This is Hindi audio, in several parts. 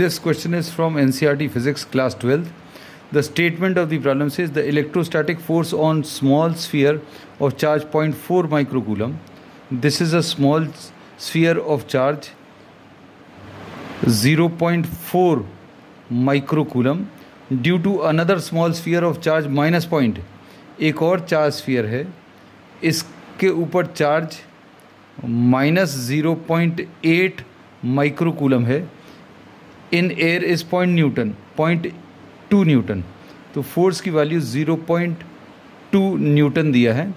This question is from NCERT Physics class 12th. The statement of the problem says the electrostatic force on small sphere of charge 0.4 microcoulomb. This is a small sphere of charge 0.4 microcoulomb due to another small sphere of charge minus point. एक और चार्ज स्फीयर है, इसके ऊपर चार्ज माइनस 0.8 माइक्रोकूलम है. In air is 0.2 Newton. तो फोर्स की वैल्यू 0.2 न्यूटन दिया है.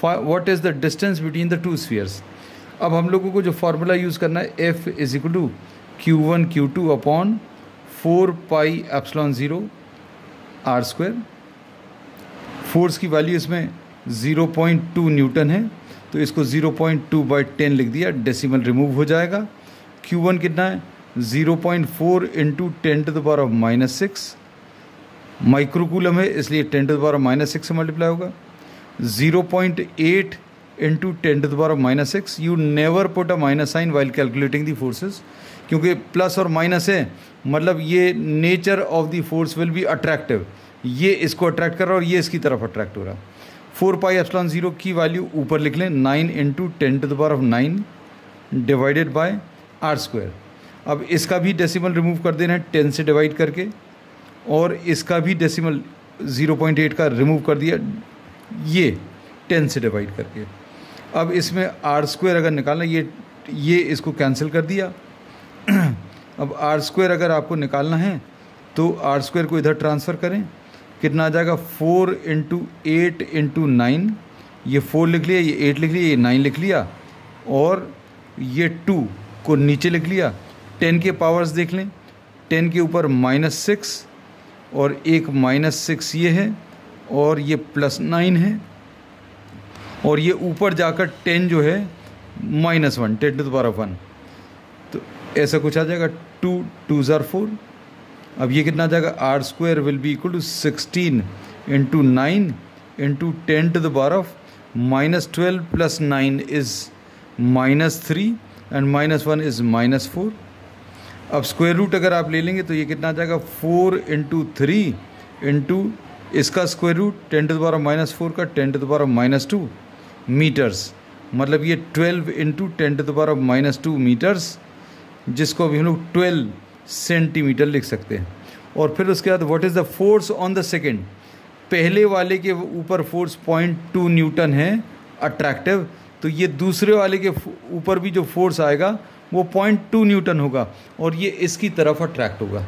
What is the distance between the two spheres. अब हम लोगों को जो फार्मूला यूज़ करना है, F is equal to Q1 Q2 upon 4πε0 r². Force की वैल्यू इसमें 0.2 न्यूटन है, तो इसको 0.2/10 लिख दिया, डेसिमल रिमूव हो जाएगा. Q1 कितना है, 0.4 इंटू 10⁻⁻6 माइक्रोकूलम है, इसलिए 10⁻⁻6 से मल्टीप्लाई होगा. 0.8 into 10⁻⁻6. You never put a minus sign while calculating the forces, क्योंकि प्लस और माइनस है, मतलब ये nature of the force will be attractive. ये इसको अट्रैक्ट कर रहा है और ये इसकी तरफ अट्रैक्ट हो रहा है. 4πε0 की वैल्यू ऊपर लिख लें, 9 इंटू 10⁹ डिवाइडेड बाय r². अब इसका भी डेसिमल रिमूव कर देना है 10 से डिवाइड करके, और इसका भी डेसिमल 0.8 का रिमूव कर दिया ये 10 से डिवाइड करके. अब इसमें r² अगर निकालना, ये इसको कैंसिल कर दिया. अब r² अगर आपको निकालना है तो r² को इधर ट्रांसफ़र करें. कितना आ जाएगा, 4 इंटू 8 इंटू 9. ये 4 लिख लिया, ये 8 लिख लिया, ये 9 लिख लिया, और ये 2 को नीचे लिख लिया. 10 के पावर्स देख लें, 10 के ऊपर -6 और एक -6 ये है, और ये +9 है, और ये ऊपर जाकर 10 जो है -1, 10⁻1. तो ऐसा कुछ आ जाएगा. 2 2s are 4. अब ये कितना आ जाएगा, r² will be equal to 16 into 9 into 10⁻⁻12 plus 9 is -3 and -1 is -4. अब स्क्वायर रूट अगर आप ले लेंगे तो ये कितना आ जाएगा, 4 इंटू 3 इंटू इसका स्क्वायर रूट 10⁻⁻4 का 10⁻⁻2 मीटर्स, मतलब ये 12 इंटू 10⁻⁻2 मीटर्स, जिसको अभी हम लोग 12 सेंटीमीटर लिख सकते हैं. और फिर उसके बाद what is the force on the second. पहले वाले के ऊपर फोर्स 0.2 न्यूटन है अट्रैक्टिव, तो ये दूसरे वाले के ऊपर भी जो फोर्स आएगा वो 0.2 न्यूटन होगा, और ये इसकी तरफ अट्रैक्ट होगा.